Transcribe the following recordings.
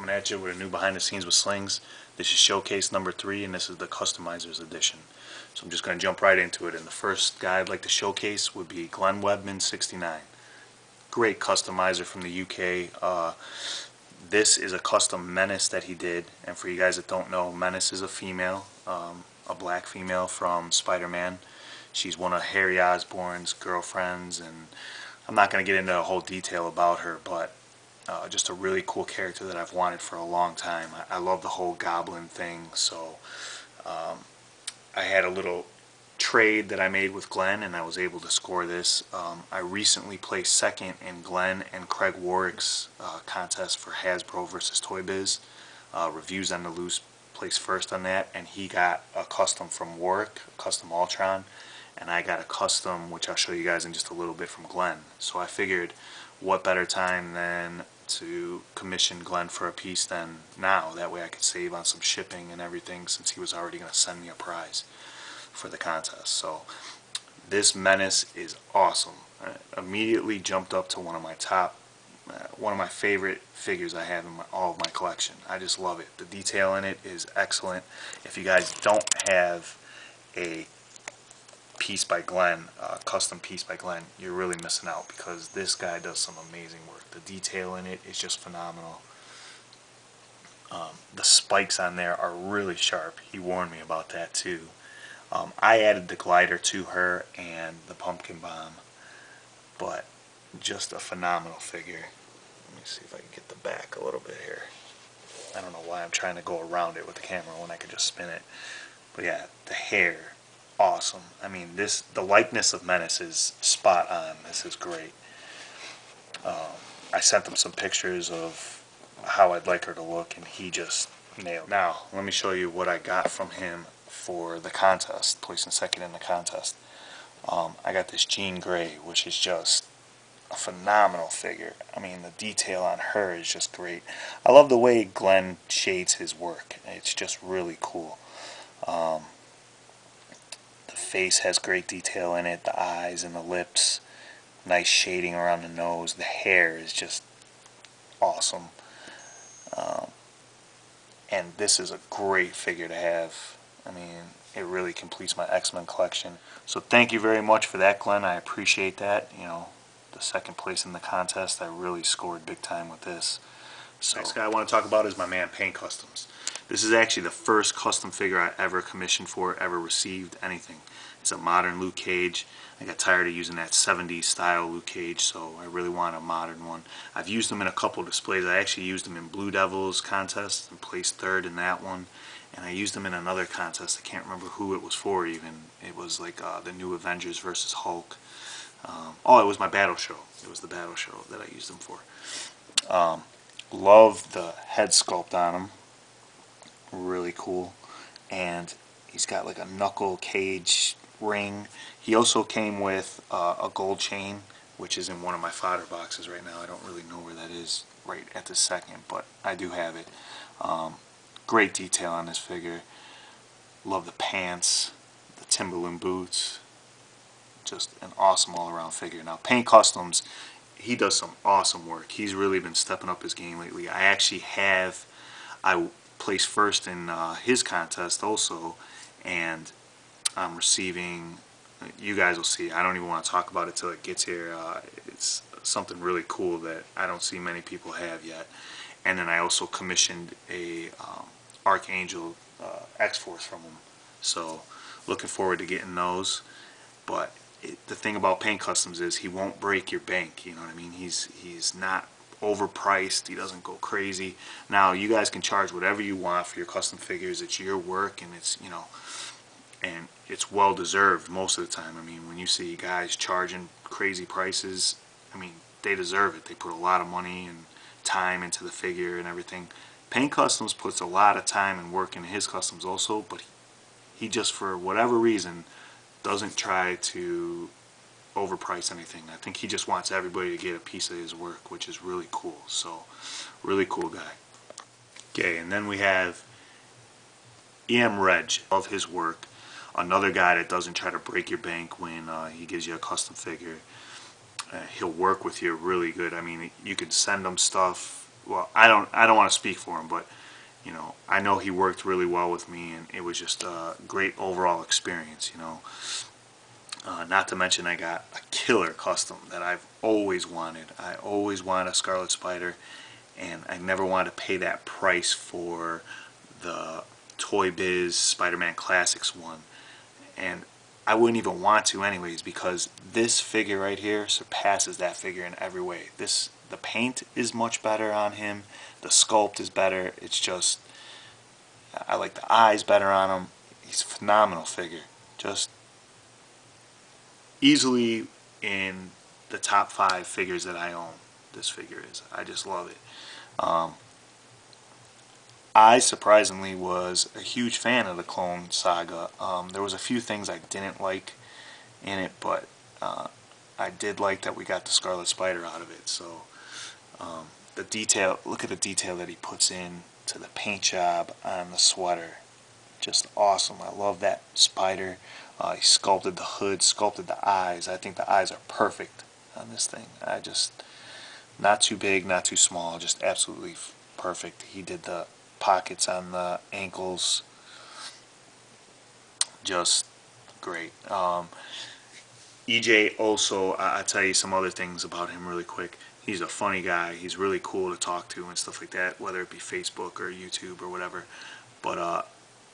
coming at you with a new behind the scenes with slings. This is showcase number 3, and this is the customizers edition. So I'm just going to jump right into it. And the first guy I'd like to showcase would be Glenn Webman 69. Great customizer from the UK. This is a custom Menace that he did, and for you guys that don't know, Menace is a female, a black female from Spider-Man. She's one of Harry Osborn's girlfriends, and I'm not going to get into a whole detail about her, but just a really cool character that I've wanted for a long time. I love the whole goblin thing, so I had a little trade that I made with Glenn, and I was able to score this. I recently placed second in Glenn and Craig Warwick's contest for Hasbro versus Toy Biz. Reviews on the Loose placed first on that, and he got a custom from Warwick, a custom Ultron, and I got a custom, which I'll show you guys in just a little bit, from Glenn. So I figured, what better time than to commission Glenn for a piece than now. That way I could save on some shipping and everything, since he was already going to send me a prize for the contest. So this Menace is awesome. I immediately jumped up to one of my favorite figures I have in all of my collection. I just love it. The detail in it is excellent. If you guys don't have a piece by Glenn, custom piece by Glenn, you're really missing out, because this guy does some amazing work. The detail in it is just phenomenal. The spikes on there are really sharp. He warned me about that too. I added the glider to her and the pumpkin bomb, but just a phenomenal figure. Let me see if I can get the back a little bit here. I don't know why I'm trying to go around it with the camera when I could just spin it. But yeah, the hair, awesome. I mean, the likeness of Menace is spot on. This is great. I sent him some pictures of how I'd like her to look, and he just nailed it. Now, let me show you what I got from him for the contest, placing second in the contest. I got this Jean Grey, which is just a phenomenal figure. I mean, the detail on her is just great. I love the way Glenn shades his work. It's just really cool. The face has great detail in it, the eyes and the lips, nice shading around the nose. The hair is just awesome. And this is a great figure to have. I mean, it really completes my X-Men collection. So thank you very much for that, Glenn. I appreciate that. You know, the second place in the contest, I really scored big time with this. So next guy I want to talk about is my man Paint Customs. This is actually the first custom figure I ever commissioned for, ever received anything. It's a modern Luke Cage. I got tired of using that 70s style Luke Cage, so I really want a modern one. I've used them in a couple displays. I actually used them in Blue Devils contest and placed third in that one. And I used them in another contest. I can't remember who it was for even. It was like the new Avengers versus Hulk. Oh, it was my battle show. It was the battle show that I used them for. Love the head sculpt on him. Really cool. And he's got like a knuckle cage ring. He also came with a gold chain, which is in one of my fodder boxes right now. I don't really know where that is right at this second, but I do have it. Great detail on this figure. Love the pants, the Timberland boots. Just an awesome all-around figure. Now, Paint Customs, he does some awesome work. He's really been stepping up his game lately. I placed first in his contest also, and I'm receiving, you guys will see, I don't even want to talk about it till it gets here. It's something really cool that I don't see many people have yet. And then I also commissioned a Archangel X-Force from him. So looking forward to getting those. But the thing about Paint Customs is he won't break your bank. You know what I mean? He's not overpriced. He doesn't go crazy. Now, you guys can charge whatever you want for your custom figures. It's your work, and it's, you know, and it's well deserved most of the time. I mean, when you see guys charging crazy prices, I mean, they deserve it. They put a lot of money and time into the figure and everything. Paint Customs puts a lot of time and work into his customs also, but he just, for whatever reason, doesn't try to overprice anything. I think he just wants everybody to get a piece of his work, which is really cool. So, really cool guy. Okay, and then we have E.M. Reg. Love his work. Another guy that doesn't try to break your bank when he gives you a custom figure. He'll work with you really good. I mean, you can send him stuff well, I don't want to speak for him, but you know, I know he worked really well with me, and it was just a great overall experience. You know, not to mention I got a killer custom that I've always wanted. I always wanted a Scarlet Spider, and I never wanted to pay that price for the Toy Biz Spider-Man Classics one. And I wouldn't even want to anyways, because this figure right here surpasses that figure in every way. The paint is much better on him, the sculpt is better. It's just, I like the eyes better on him. He's a phenomenal figure. Just easily in the top 5 figures that I own. This figure is. I just love it. I surprisingly was a huge fan of the Clone Saga. There was a few things I didn't like in it, but I did like that we got the Scarlet Spider out of it. So the detail, look at the detail that he puts in to the paint job on the sweater. Just awesome. I love that spider. He sculpted the hood, sculpted the eyes. I think the eyes are perfect on this thing. Not too big, not too small, just absolutely perfect. He did the pockets on the ankles, just great. EJ also, I'll tell you some other things about him really quick. He's a funny guy. He's really cool to talk to and stuff like that, whether it be Facebook or YouTube or whatever. But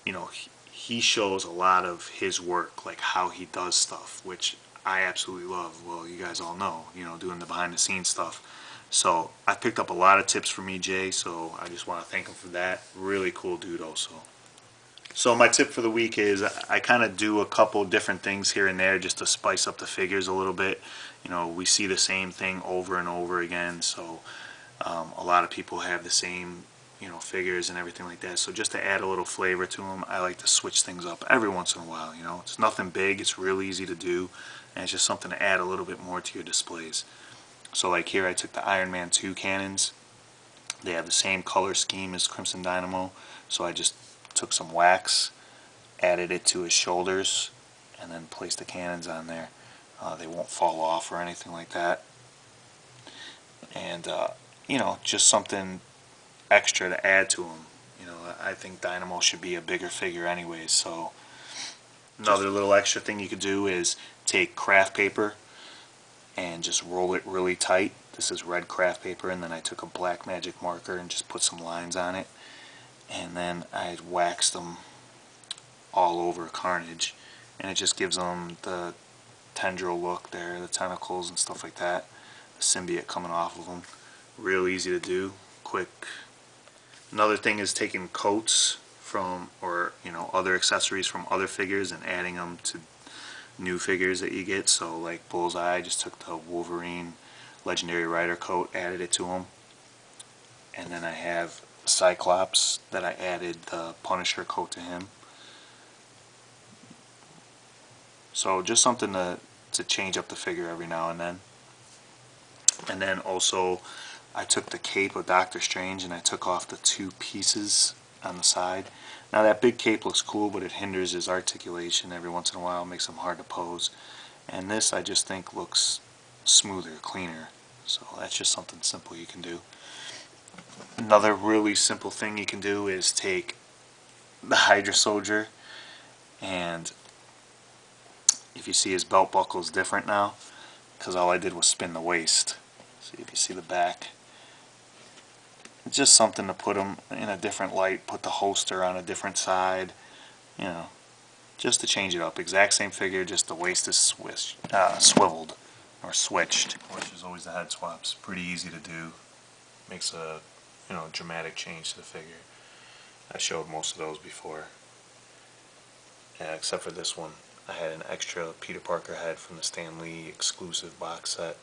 you know, he shows a lot of his work, like how he does stuff, which I absolutely love. Well, you guys all know, you know, doing the behind the scenes stuff. So I picked up a lot of tips from EJ, so I just want to thank him for that. Really cool dude also. So my tip for the week is I kind of do a couple different things here and there just to spice up the figures a little bit. You know, we see the same thing over and over again, so a lot of people have the same, you know, figures and everything like that. So just to add a little flavor to them, I like to switch things up every once in a while. You know, it's nothing big, it's real easy to do, and it's just something to add a little bit more to your displays. So like here I took the Iron Man 2 cannons. They have the same color scheme as Crimson Dynamo, so I just took some wax, added it to his shoulders, and then placed the cannons on there. They won't fall off or anything like that. And you know, just something extra to add to him. You know, I think Dynamo should be a bigger figure anyways, so another little extra thing you could do is take craft paper and just roll it really tight. This is red craft paper, and then I took a black magic marker and just put some lines on it, and then I waxed them all over Carnage, and it just gives them the tendril look there, the tentacles and stuff like that, the symbiote coming off of them. Real easy to do, quick. Another thing is taking coats from, or you know, other accessories from other figures and adding them to new figures that you get. So like Bullseye, I just took the Wolverine Legendary Rider coat, added it to him, and then I have Cyclops that I added the Punisher coat to him. So just something to change up the figure every now and then. And then also I took the cape of Doctor Strange and I took off the 2 pieces on the side. Now that big cape looks cool, but it hinders his articulation every once in a while, makes him hard to pose. And this I just think looks smoother, cleaner. So that's just something simple you can do. Another really simple thing you can do is take the Hydra Soldier, and if you see his belt buckle is different now, because all I did was spin the waist. See if you see the back. It's just something to put him in a different light, put the holster on a different side, you know, just to change it up. Exact same figure, just the waist is swiveled or switched, which is always the head swaps. Pretty easy to do. Makes a, you know, dramatic change to the figure. I showed most of those before. Yeah, except for this one. I had an extra Peter Parker head from the Stan Lee exclusive box set.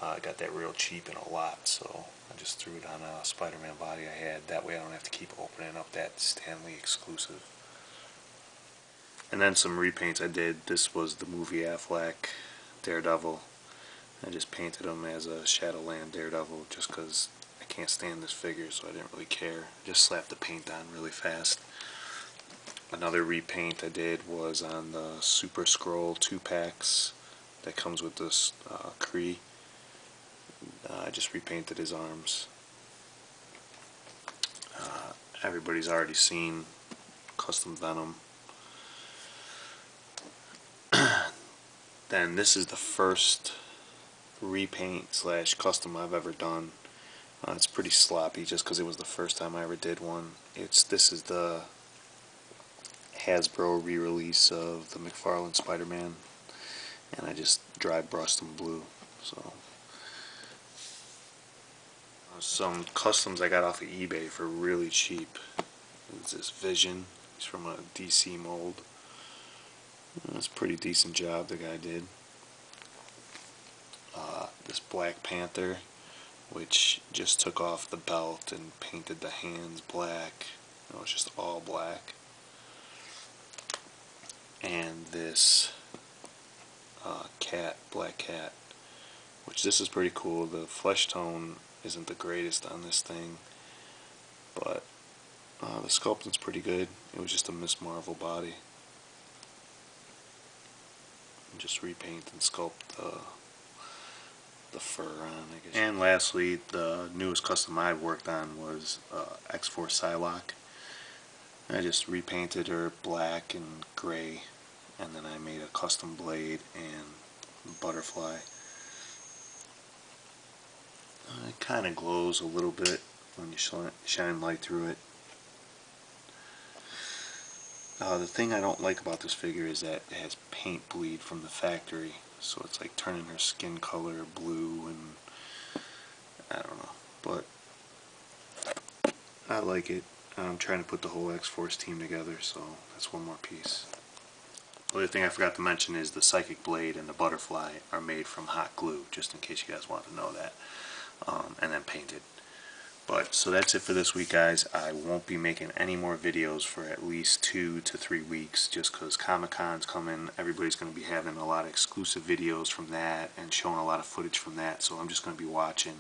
I got that real cheap in a lot, so I just threw it on a Spider-Man body I had. That way I don't have to keep opening up that Stan Lee exclusive. And then some repaints I did. This was the movie Affleck Daredevil. I just painted him as a Shadowland Daredevil just because I can't stand this figure, so I didn't really care. I just slapped the paint on really fast. Another repaint I did was on the Super Scroll 2-packs that comes with this Kree. I just repainted his arms. everybody's already seen Custom Venom. Then this is the first repaint slash custom I've ever done. It's pretty sloppy just because it was the first time I ever did one. This is the Hasbro re-release of the McFarlane Spider-Man, and I just dry brushed them blue. So some customs I got off of eBay for really cheap. It's this Vision. He's from a DC mold. That's a pretty decent job the guy did. This Black Panther, which just took off the belt and painted the hands black. It was just all black. And this Black Cat, which this is pretty cool. The flesh tone isn't the greatest on this thing, but the sculpting's pretty good. It was just a Miss Marvel body. And just repaint and sculpt the fur on, I guess. And lastly, the newest custom I worked on was X-Force Psylocke. I just repainted her black and gray, and then I made a custom blade and butterfly. It kind of glows a little bit when you shine light through it. The thing I don't like about this figure is that it has paint bleed from the factory, so it's like turning her skin color blue, and I don't know, but I like it. I'm trying to put the whole X-Force team together, so that's one more piece. The other thing I forgot to mention is the Psychic Blade and the Butterfly are made from hot glue, just in case you guys want to know that, and then painted. But so that's it for this week, guys. I won't be making any more videos for at least 2 to 3 weeks, just because Comic-Con's coming. Everybody's going to be having a lot of exclusive videos from that and showing a lot of footage from that, so I'm just going to be watching.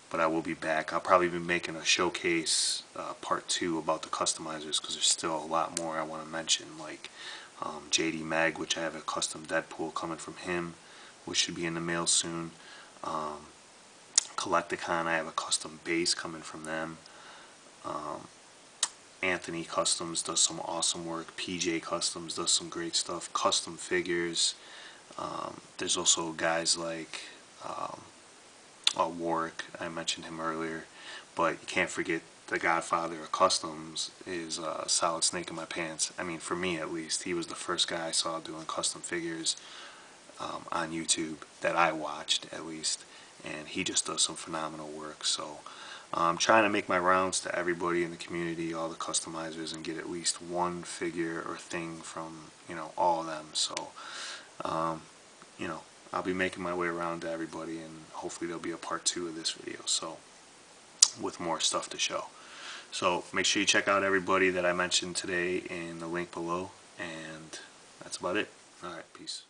But I will be back. I'll probably be making a showcase part 2 about the customizers, because there's still a lot more I want to mention, like JD Meg, which I have a custom Deadpool coming from him, which should be in the mail soon. Collecticon, I have a custom base coming from them. Anthony Customs does some awesome work. PJ Customs does some great stuff. Custom figures. There's also guys like Warwick, I mentioned him earlier, but you can't forget the godfather of customs is Solid Snake in My Pants. I mean, for me at least, he was the first guy I saw doing custom figures on YouTube that I watched, at least, and he just does some phenomenal work. So I'm trying to make my rounds to everybody in the community, all the customizers, and get at least one figure or thing from, you know, all of them. So you know, I'll be making my way around to everybody, and hopefully there'll be a part 2 of this video, so with more stuff to show. So make sure you check out everybody that I mentioned today in the link below, and that's about it. Alright, peace.